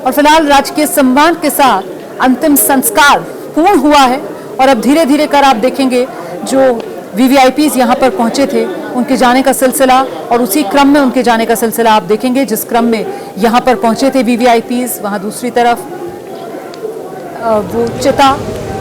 और फिलहाल राजकीय सम्मान के साथ अंतिम संस्कार पूर्ण हुआ है और अब धीरे धीरे कर आप देखेंगे जो वीवीआईपीज यहाँ पर पहुंचे थे उनके जाने का सिलसिला, और उसी क्रम में उनके जाने का सिलसिला आप देखेंगे जिस क्रम में यहाँ पर पहुंचे थे वीवीआईपीज, वहाँ दूसरी तरफ वो चिता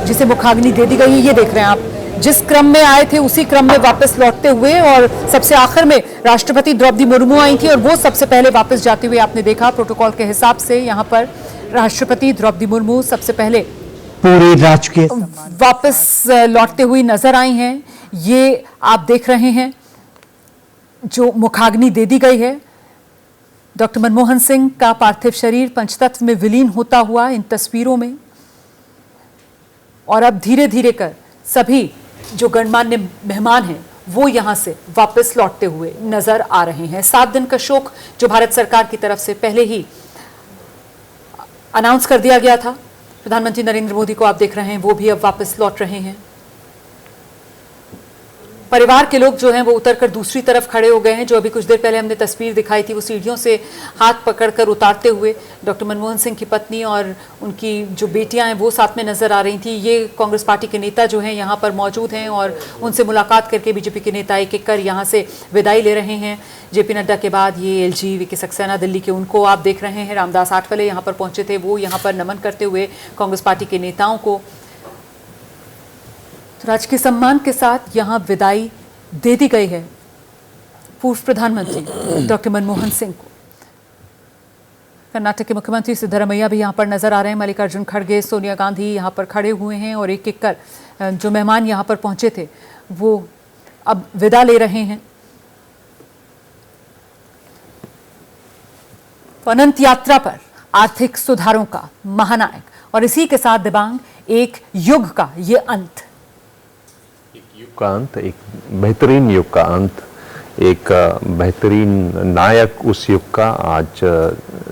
जिसे मुखाग्नि दे दी गई है, ये देख रहे हैं आप। जिस क्रम में आए थे उसी क्रम में वापस लौटते हुए, और सबसे आखिर में राष्ट्रपति द्रौपदी मुर्मू आई थी और वो सबसे पहले वापस जाते हुए आपने देखा। प्रोटोकॉल के हिसाब से यहाँ पर राष्ट्रपति द्रौपदी मुर्मू सबसे पहले पूरे राजकीय वापस लौटते हुए नजर आई हैं। ये आप देख रहे हैं जो मुखाग्नि दे दी गई है। डॉक्टर मनमोहन सिंह का पार्थिव शरीर पंचतत्व में विलीन होता हुआ इन तस्वीरों में, और अब धीरे धीरे कर सभी जो गणमान्य मेहमान हैं वो यहां से वापस लौटते हुए नजर आ रहे हैं। 7 दिन का शोक जो भारत सरकार की तरफ से पहले ही अनाउंस कर दिया गया था, प्रधानमंत्री नरेंद्र मोदी को आप देख रहे हैं वो भी अब वापस लौट रहे हैं। परिवार के लोग जो हैं वो उतरकर दूसरी तरफ खड़े हो गए हैं। जो अभी कुछ देर पहले हमने तस्वीर दिखाई थी वो सीढ़ियों से हाथ पकड़कर उतारते हुए डॉक्टर मनमोहन सिंह की पत्नी और उनकी जो बेटियां हैं वो साथ में नजर आ रही थी। ये कांग्रेस पार्टी के नेता जो हैं यहाँ पर मौजूद हैं और उनसे मुलाकात करके बीजेपी के नेता एक एक कर यहाँ से विदाई ले रहे हैं। जेपी नड्डा के बाद ये एलजी, वीके सक्सेना दिल्ली के, उनको आप देख रहे हैं। रामदास आठवले यहाँ पर पहुंचे थे, वो यहाँ पर नमन करते हुए कांग्रेस पार्टी के नेताओं को। तो राजकीय सम्मान के साथ यहाँ विदाई दे दी गई है पूर्व प्रधानमंत्री डॉक्टर मनमोहन सिंह को। कर्नाटक के मुख्यमंत्री सिद्धरामैया भी यहाँ पर नजर आ रहे हैं। मल्लिकार्जुन खड़गे, सोनिया गांधी यहाँ पर खड़े हुए हैं और एक एक कर जो मेहमान यहाँ पर पहुंचे थे वो अब विदा ले रहे हैं। तो अनंत यात्रा पर आर्थिक सुधारों का महानायक, और इसी के साथ दिबांग एक युग का ये अंत, का अंत, एक बेहतरीन युग का अंत, एक बेहतरीन नायक उस युग का आज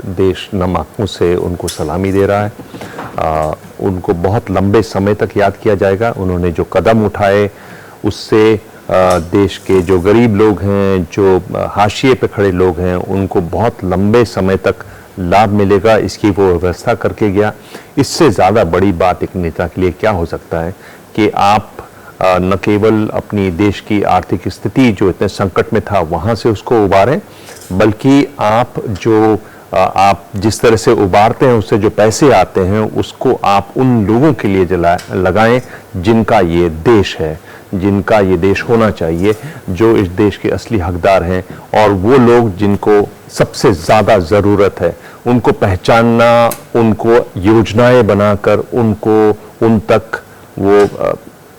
देश नम आंखों से उनको सलामी दे रहा है। उनको बहुत लंबे समय तक याद किया जाएगा। उन्होंने जो कदम उठाए उससे देश के जो गरीब लोग हैं, जो हाशिए पे खड़े लोग हैं, उनको बहुत लंबे समय तक लाभ मिलेगा, इसकी वो व्यवस्था करके गया। इससे ज़्यादा बड़ी बात एक नेता के लिए क्या हो सकता है कि आप न केवल अपनी देश की आर्थिक स्थिति जो इतने संकट में था वहाँ से उसको उबारें, बल्कि आप जिस तरह से उबारते हैं उससे जो पैसे आते हैं उसको आप उन लोगों के लिए लगाएं जिनका ये देश है, जिनका ये देश होना चाहिए, जो इस देश के असली हकदार हैं, और वो लोग जिनको सबसे ज़्यादा ज़रूरत है उनको पहचानना, उनको योजनाएं बनाकर उन तक वो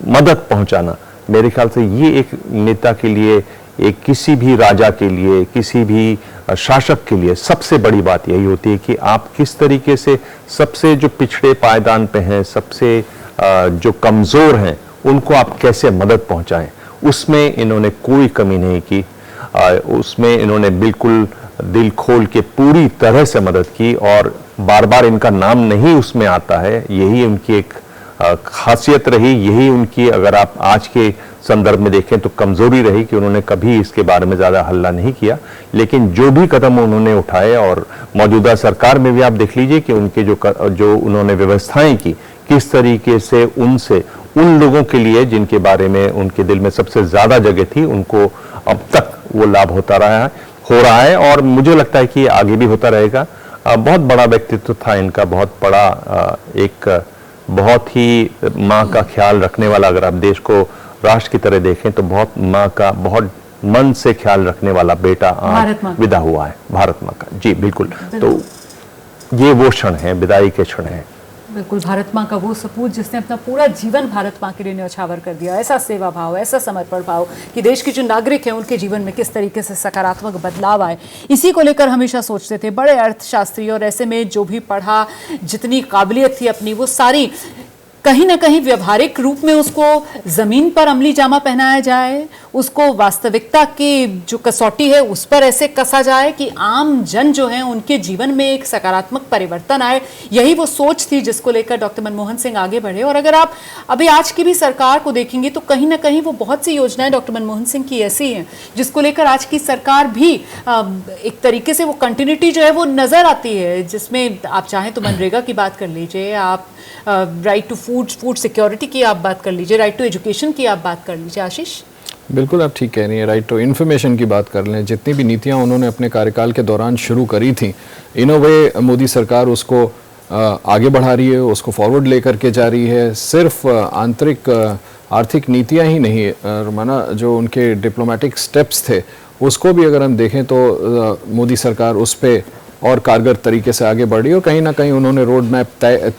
मदद पहुंचाना। मेरे ख्याल से ये एक नेता के लिए, एक किसी भी राजा के लिए, किसी भी शासक के लिए सबसे बड़ी बात यही होती है कि आप किस तरीके से सबसे जो पिछड़े पायदान पे हैं, सबसे जो कमज़ोर हैं, उनको आप कैसे मदद पहुंचाएं। उसमें इन्होंने कोई कमी नहीं की। उसमें इन्होंने बिल्कुल दिल खोल के पूरी तरह से मदद की, और बार बार इनका नाम नहीं उसमें आता है। यही उनकी एक खासियत रही, यही उनकी, अगर आप आज के संदर्भ में देखें तो कमजोरी रही कि उन्होंने कभी इसके बारे में ज़्यादा हल्ला नहीं किया। लेकिन जो भी कदम उन्होंने उठाए, और मौजूदा सरकार में भी आप देख लीजिए कि उनके जो उन्होंने व्यवस्थाएं की, किस तरीके से उनसे उन लोगों के लिए जिनके बारे में उनके दिल में सबसे ज़्यादा जगह थी, उनको अब तक वो लाभ हो रहा है, और मुझे लगता है कि आगे भी होता रहेगा। बहुत बड़ा व्यक्तित्व था इनका, बहुत बड़ा एक बहुत ही माँ का ख्याल रखने वाला, अगर आप देश को राष्ट्र की तरह देखें तो बहुत माँ का बहुत मन से ख्याल रखने वाला बेटा आज विदा हुआ है, भारत माँ का। जी बिल्कुल। तो ये वो क्षण है, विदाई के क्षण है। बिल्कुल, भारत माँ का वो सपूत जिसने अपना पूरा जीवन भारत माँ के लिए न्यौछावर कर दिया। ऐसा सेवा भाव, ऐसा समर्पण भाव कि देश के जो नागरिक हैं उनके जीवन में किस तरीके से सकारात्मक बदलाव आए, इसी को लेकर हमेशा सोचते थे। बड़े अर्थशास्त्री, और ऐसे में जो भी पढ़ा, जितनी काबिलियत थी अपनी, वो सारी कहीं ना कहीं व्यवहारिक रूप में उसको जमीन पर अमली जामा पहनाया जाए, उसको वास्तविकता की जो कसौटी है उस पर ऐसे कसा जाए कि आम जन जो है उनके जीवन में एक सकारात्मक परिवर्तन आए। यही वो सोच थी जिसको लेकर डॉक्टर मनमोहन सिंह आगे बढ़े। और अगर आप अभी आज की भी सरकार को देखेंगे तो कहीं ना कहीं वो बहुत सी योजनाएं डॉक्टर मनमोहन सिंह की ऐसी हैं जिसको लेकर आज की सरकार भी एक तरीके से वो कंटिन्यूटी जो है वो नजर आती है, जिसमें आप चाहें तो मनरेगा की बात कर लीजिए, आप राइट टू फूड सिक्योरिटी की आप बात कर लीजिए, राइट टू एजुकेशन की आप बात कर लीजिए। आशीष, बिल्कुल आप ठीक कह रही हैं। राइट टू इन्फॉर्मेशन की बात कर लें, जितनी भी नीतियां उन्होंने अपने कार्यकाल के दौरान शुरू करी थी, इन अ वे मोदी सरकार उसको आगे बढ़ा रही है, उसको फॉरवर्ड लेकर के जा रही है। सिर्फ आंतरिक आर्थिक नीतियां ही नहीं, रोमाना जो उनके डिप्लोमेटिक स्टेप्स थे उसको भी अगर हम देखें तो मोदी सरकार उस पर और कारगर तरीके से आगे बढ़ी और कहीं ना कहीं उन्होंने रोड मैप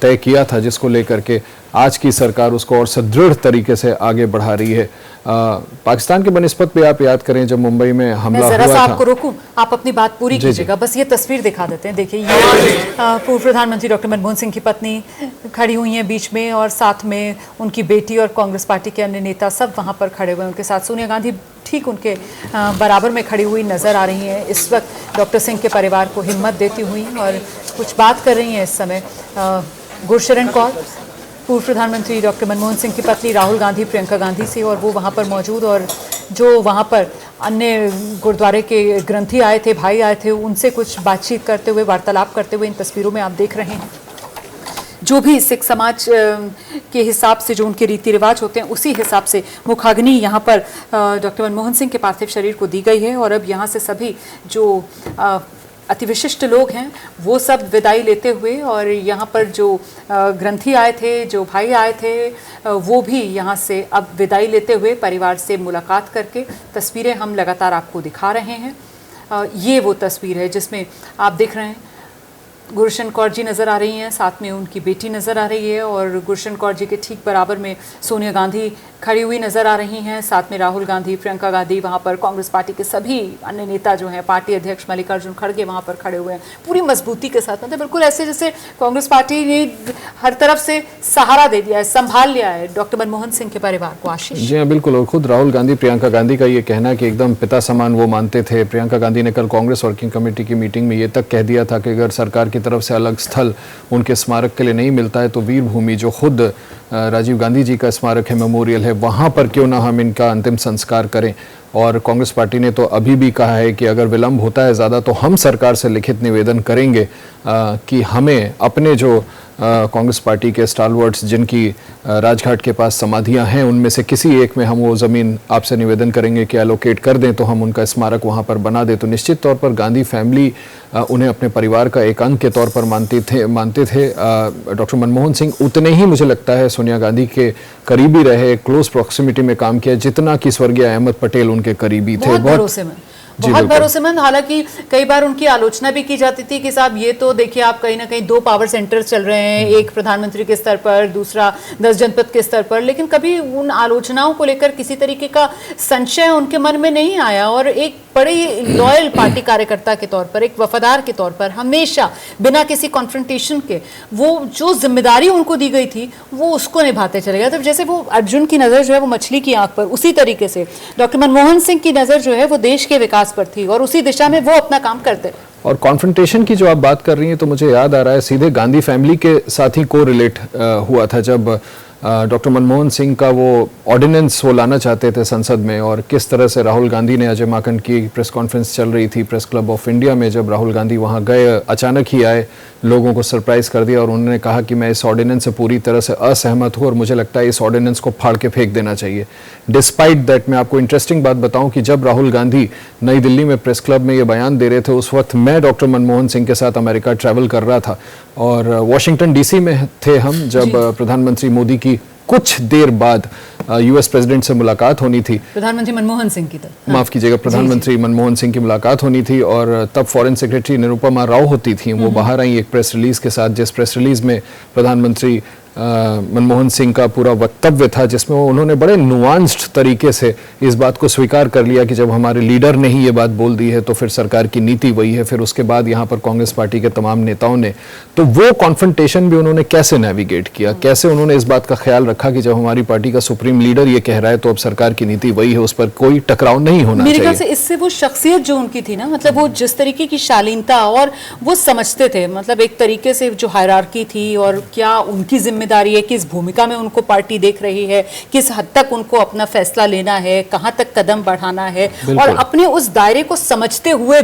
तय किया था जिसको लेकर के आज की सरकार उसको और सुदृढ़ तरीके से आगे बढ़ा रही है। पाकिस्तान के बनिस्बत पे आप याद करें जब मुंबई में हमला हुआ था। जरा सा आपको रोकूं, आप अपनी बात पूरी कीजिएगा, बस ये तस्वीर दिखा देते हैं। देखिए ये पूर्व प्रधानमंत्री डॉक्टर मनमोहन सिंह की पत्नी खड़ी हुई हैं बीच में और साथ में उनकी बेटी और कांग्रेस पार्टी के अन्य नेता सब वहां पर खड़े हुए हैं। उनके साथ सोनिया गांधी ठीक उनके बराबर में खड़ी हुई नजर आ रही हैं। इस वक्त डॉक्टर सिंह के परिवार को हिम्मत देती हुई और कुछ बात कर रही हैं इस समय गुरशरण कौर, पूर्व प्रधानमंत्री डॉक्टर मनमोहन सिंह की पत्नी राहुल गांधी, प्रियंका गांधी से, और वो वहाँ पर मौजूद और जो वहाँ पर अन्य गुरुद्वारे के ग्रंथी आए थे, भाई आए थे, उनसे कुछ बातचीत करते हुए, वार्तालाप करते हुए इन तस्वीरों में आप देख रहे हैं। जो भी सिख समाज के हिसाब से जो उनके रीति रिवाज होते हैं उसी हिसाब से मुखाग्नि यहाँ पर डॉक्टर मनमोहन सिंह के पार्थिव शरीर को दी गई है। और अब यहाँ से सभी जो अति विशिष्ट लोग हैं वो सब विदाई लेते हुए, और यहाँ पर जो ग्रंथी आए थे, जो भाई आए थे, वो भी यहाँ से अब विदाई लेते हुए परिवार से मुलाकात करके तस्वीरें हम लगातार आपको दिखा रहे हैं। ये वो तस्वीर है जिसमें आप देख रहे हैं गुरशरण कौर जी नज़र आ रही हैं, साथ में उनकी बेटी नज़र आ रही है और गुरशरण कौर जी के ठीक बराबर में सोनिया गांधी खड़ी हुई नज़र आ रही हैं, साथ में राहुल गांधी, प्रियंका गांधी, वहाँ पर कांग्रेस पार्टी के सभी अन्य नेता जो हैं, पार्टी अध्यक्ष मल्लिकार्जुन खड़गे वहाँ पर खड़े हुए हैं पूरी मजबूती के साथ। मतलब बिल्कुल ऐसे जैसे कांग्रेस पार्टी ने हर तरफ से सहारा दे दिया है, संभाल लिया है डॉक्टर मनमोहन सिंह के परिवार को। आशीष जी हाँ, बिल्कुल। और खुद राहुल गांधी, प्रियंका गांधी का ये कहना कि एकदम पिता समान वो मानते थे। प्रियंका गांधी ने कल कांग्रेस वर्किंग कमेटी की मीटिंग में ये तक कह दिया था कि अगर सरकार की तरफ से अलग स्थल उनके स्मारक के लिए नहीं मिलता है तो वीर भूमि जो खुद राजीव गांधी जी का स्मारक है, मेमोरियल है, वहाँ पर क्यों ना हम इनका अंतिम संस्कार करें। और कांग्रेस पार्टी ने तो अभी भी कहा है कि अगर विलंब होता है ज़्यादा तो हम सरकार से लिखित निवेदन करेंगे कि हमें अपने जो कांग्रेस पार्टी के स्टालवर्ड्स जिनकी राजघाट के पास समाधियां हैं उनमें से किसी एक में हम वो ज़मीन आपसे निवेदन करेंगे कि एलोकेट कर दें तो हम उनका स्मारक वहां पर बना दें। तो निश्चित तौर पर गांधी फैमिली उन्हें अपने परिवार का एक अंग के तौर पर मानते थे। डॉक्टर मनमोहन सिंह उतने ही मुझे लगता है सोनिया गांधी के करीबी रहे, क्लोज प्रॉक्सिमिटी में काम किया जितना कि स्वर्गीय अहमद पटेल उनके करीबी थे। बहुत भरोसेमंद। हालांकि कई बार उनकी आलोचना भी की जाती थी कि साहब ये तो देखिए आप कहीं ना कहीं दो पावर सेंटर चल रहे हैं, एक प्रधानमंत्री के स्तर पर, दूसरा 10 जनपद के स्तर पर, लेकिन कभी उन आलोचनाओं को लेकर किसी तरीके का संशय उनके मन में नहीं आया। और एक बड़े लॉयल पार्टी कार्यकर्ता के तौर पर, एक वफादार के तौर पर हमेशा बिना किसी कॉन्फ्रंटेशन के वो जो जिम्मेदारी उनको दी गई थी वो उसको निभाते चले गए। तो जैसे वो अर्जुन की नज़र जो है वो मछली की आंख पर, उसी तरीके से डॉक्टर मनमोहन सिंह की नज़र जो है वो देश के विकास पर थी और उसी दिशा में वो अपना काम करते। और कॉन्फ्रंटेशन की जो आप बात कर रही हैं तो मुझे याद आ रहा है सीधे गांधी फैमिली के साथ ही को रिलेट हुआ था जब डॉक्टर मनमोहन सिंह का वो ऑर्डिनेंस वो लाना चाहते थे संसद में, और किस तरह से राहुल गांधी ने, अजय माकन की प्रेस कॉन्फ्रेंस चल रही थी प्रेस क्लब ऑफ इंडिया में, जब राहुल गांधी वहां गए अचानक ही आए, लोगों को सरप्राइज कर दिया और उन्होंने कहा कि मैं इस ऑर्डिनेंस से पूरी तरह से असहमत हूं और मुझे लगता है इस ऑर्डिनेंस को फाड़ के फेंक देना चाहिए। डिस्पाइट दैट, मैं आपको इंटरेस्टिंग बात बताऊं कि जब राहुल गांधी नई दिल्ली में प्रेस क्लब में ये बयान दे रहे थे उस वक्त मैं डॉक्टर मनमोहन सिंह के साथ अमेरिका ट्रैवल कर रहा था और वॉशिंगटन डीसी में थे हम जब प्रधानमंत्री मोदी की कुछ देर बाद यूएस प्रेसिडेंट से मुलाकात होनी थी, प्रधानमंत्री मनमोहन सिंह की तरफ, माफ कीजिएगा, प्रधानमंत्री मनमोहन सिंह की मुलाकात होनी थी और तब फॉरेन सेक्रेटरी निरुपमा राव होती थी, वो बाहर आई एक प्रेस रिलीज के साथ जिस प्रेस रिलीज में प्रधानमंत्री मनमोहन सिंह का पूरा वक्तव्य था, जिसमें उन्होंने बड़े नुआंस्ड तरीके से इस बात को स्वीकार कर लिया कि जब हमारे लीडर ने ही ये बात बोल दी है तो फिर सरकार की नीति वही है। फिर उसके बाद यहाँ पर कांग्रेस पार्टी के तमाम नेताओं ने, तो वो कॉन्फ्रंटेशन भी उन्होंने कैसे नेविगेट किया, कैसे उन्होंने इस बात का ख्याल रखा कि जब हमारी पार्टी का सुप्रीम लीडर ये कह रहा है तो अब सरकार की नीति वही है, उस पर कोई टकराव नहीं होना मेरे ख्याल चाहिए। से इससे वो शख्सियत जो उनकी थी ना, मतलब वो जिस तरीके की शालीनता, और वो समझते थे मतलब एक तरीके से जो हायरार्की थी और क्या उनकी जिम्मेदारी है, किस भूमिका में उनको पार्टी देख रही है, किस हद तक उनको अपना फैसला लेना है, कहां तक कदम बढ़ाना है, और अपने उस दायरे को समझते हुए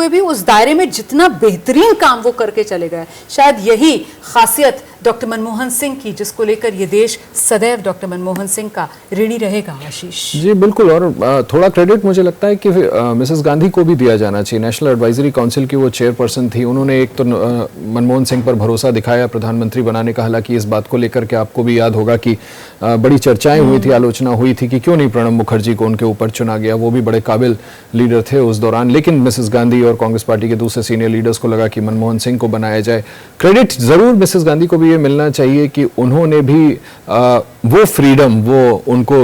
भी उस दायरे में जितना बेहतरीन काम वो करके चले गए, शायद यही खासियत डॉक्टर मनमोहन सिंह की, जिसको लेकर ये देश सदैव डॉक्टर मनमोहन सिंह का ऋणी रहेगा। आशीष जी बिल्कुल, और थोड़ा क्रेडिट मुझे लगता है कि मिसेस गांधी को भी दिया जाना चाहिए। नेशनल एडवाइजरी काउंसिल की वो चेयरपर्सन थी, उन्होंने एक तो मनमोहन सिंह पर भरोसा दिखाया प्रधानमंत्री बनाने का। हालांकि इस बात को लेकर के आपको भी याद होगा कि बड़ी चर्चाएं हुई थी, आलोचना हुई थी कि क्यों नहीं प्रणब मुखर्जी को उनके ऊपर चुना गया, वो भी बड़े काबिल लीडर थे उस दौरान। लेकिन मिसेस गांधी और कांग्रेस पार्टी के दूसरे सीनियर लीडर्स को लगा कि मनमोहन सिंह को बनाया जाए। क्रेडिट जरूर मिसेस गांधी को भी ये मिलना चाहिए कि उन्होंने भी वो फ्रीडम वो उनको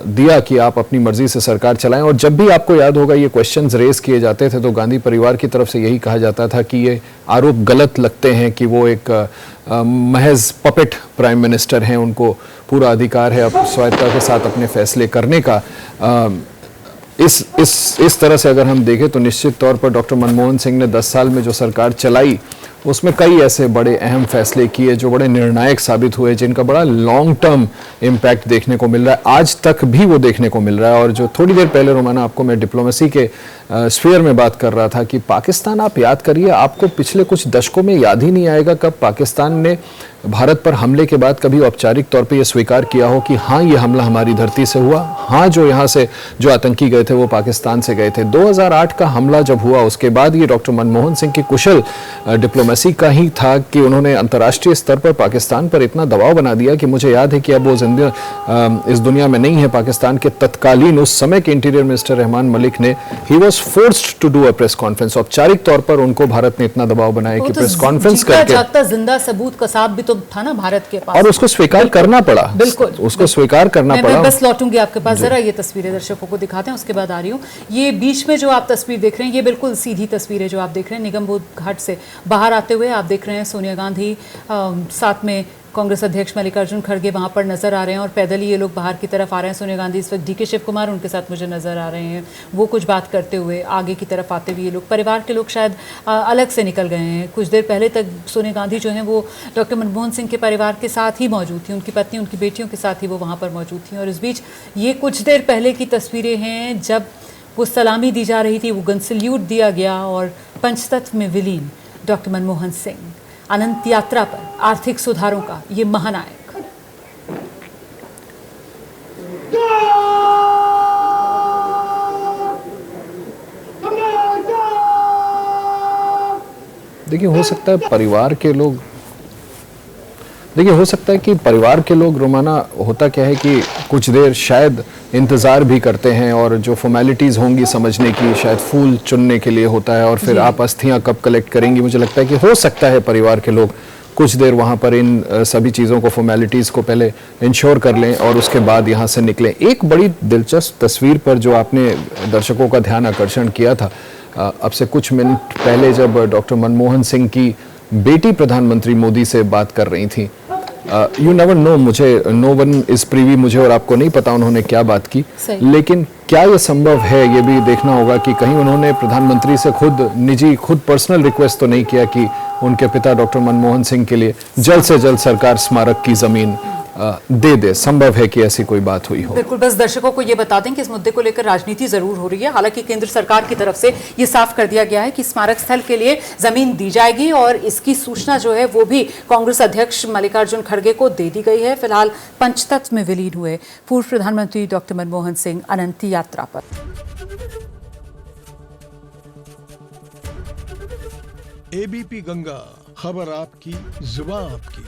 दिया कि आप अपनी मर्जी से सरकार चलाएं। और जब भी आपको याद होगा ये क्वेश्चंस रेज किए जाते थे तो गांधी परिवार की तरफ से यही कहा जाता था कि ये आरोप गलत लगते हैं कि वो एक महज पपेट प्राइम मिनिस्टर हैं, उनको पूरा अधिकार है अब स्वायत्तता के साथ अपने फैसले करने का। इस तरह से अगर हम देखें तो निश्चित तौर पर डॉक्टर मनमोहन सिंह ने 10 साल में जो सरकार चलाई उसमें कई ऐसे बड़े अहम फैसले किए जो बड़े निर्णायक साबित हुए, जिनका बड़ा लॉन्ग टर्म इम्पैक्ट देखने को मिल रहा है, आज तक भी वो देखने को मिल रहा है। और जो थोड़ी देर पहले रोमाना आपको मैं डिप्लोमेसी के स्फीयर में बात कर रहा था कि पाकिस्तान, आप याद करिए, आपको पिछले कुछ दशकों में याद ही नहीं आएगा कब पाकिस्तान ने भारत पर हमले के बाद कभी औपचारिक तौर पे ये स्वीकार किया हो कि हाँ ये हमला हमारी धरती से हुआ, हाँ जो यहाँ से जो आतंकी गए थे वो पाकिस्तान से गए थे। 2008 का हमला जब हुआ उसके बाद ये डॉक्टर मनमोहन सिंह की कुशल डिप्लोमेसी का ही था कि उन्होंने अंतर्राष्ट्रीय स्तर पर पाकिस्तान पर इतना दबाव बना दिया कि मुझे याद है कि अब वो इस दुनिया में नहीं है। पाकिस्तान के तत्कालीन उस समय के इंटीरियर मिनिस्टर रहमान मलिक ने, he was forced to do a press conference. औपचारिक तौर पर उनको भारत ने इतना दबाव बनाया कि प्रेस कॉन्फ्रेंस करके जिंदा सबूत कसाब भी तो था ना भारत के पास, और उसको स्वीकार करना पड़ा। बिल्कुल उसको स्वीकार करना पड़ा। मैं बस लौटूंगी आपके पास, जरा ये तस्वीरें दर्शकों को दिखाते हैं, उसके बाद आ रही हूँ। ये बीच में जो आप तस्वीर देख रहे हैं ये बिल्कुल सीधी तस्वीर है जो आप देख रहे हैं। निगम बोध घाट से बाहर आते हुए आप देख रहे हैं सोनिया गांधी, साथ में कांग्रेस अध्यक्ष मल्लिकार्जुन खड़गे वहां पर नजर आ रहे हैं और पैदल ही ये लोग बाहर की तरफ आ रहे हैं। सोनिया गांधी इस वक्त डीके शिव कुमार उनके साथ मुझे नजर आ रहे हैं, वो कुछ बात करते हुए आगे की तरफ आते हुए। ये लोग परिवार के लोग शायद अलग से निकल गए हैं। कुछ देर पहले तक सोनिया गांधी जो है वो डॉक्टर मनमोहन सिंह के परिवार के साथ ही मौजूद थी, उनकी पत्नी उनकी बेटियों के साथ ही वो वहाँ पर मौजूद थी। और इस बीच ये कुछ देर पहले की तस्वीरें हैं जब वो सलामी दी जा रही थी, वो गन सल्यूट दिया गया और पंचतत्व में विलीन डॉक्टर मनमोहन सिंह अनंत यात्रा पर आर्थिक सुधारों का ये महानायक। देखिए हो सकता है परिवार के लोग, देखिए हो सकता है कि परिवार के लोग, रोमाना होता क्या है कि कुछ देर शायद इंतज़ार भी करते हैं और जो फॉर्मेलिटीज़ होंगी समझने की, शायद फूल चुनने के लिए होता है और फिर आप अस्थियां कब कलेक्ट करेंगी। मुझे लगता है कि हो सकता है परिवार के लोग कुछ देर वहाँ पर इन सभी चीज़ों को, फॉर्मेलिटीज़ को पहले इंश्योर कर लें और उसके बाद यहाँ से निकलें। एक बड़ी दिलचस्प तस्वीर पर जो आपने दर्शकों का ध्यान आकर्षण किया था, अब से कुछ मिनट पहले जब डॉक्टर मनमोहन सिंह की बेटी प्रधानमंत्री मोदी से बात कर रही थी, यू नेवर नो, मुझे नो वन इज प्रीवी, मुझे और आपको नहीं पता उन्होंने क्या बात की, लेकिन क्या ये संभव है ये भी देखना होगा कि कहीं उन्होंने प्रधानमंत्री से खुद पर्सनल रिक्वेस्ट तो नहीं किया कि उनके पिता डॉक्टर मनमोहन सिंह के लिए जल्द से जल्द सरकार स्मारक की जमीन दे दे। संभव है कि ऐसी कोई बात हुई हो। बिल्कुल, बस दर्शकों को ये बता दें कि इस मुद्दे को लेकर राजनीति जरूर हो रही है। हालांकि केंद्र सरकार की तरफ से ये साफ कर दिया गया है कि स्मारक स्थल के लिए जमीन दी जाएगी और इसकी सूचना जो है वो भी कांग्रेस अध्यक्ष मल्लिकार्जुन खड़गे को दे दी गई है। फिलहाल पंचतत्व में विलीन हुए पूर्व प्रधानमंत्री डॉक्टर मनमोहन सिंह अनंत यात्रा पर। एबीपी गंगा, खबर आपकी, जुबान आपकी।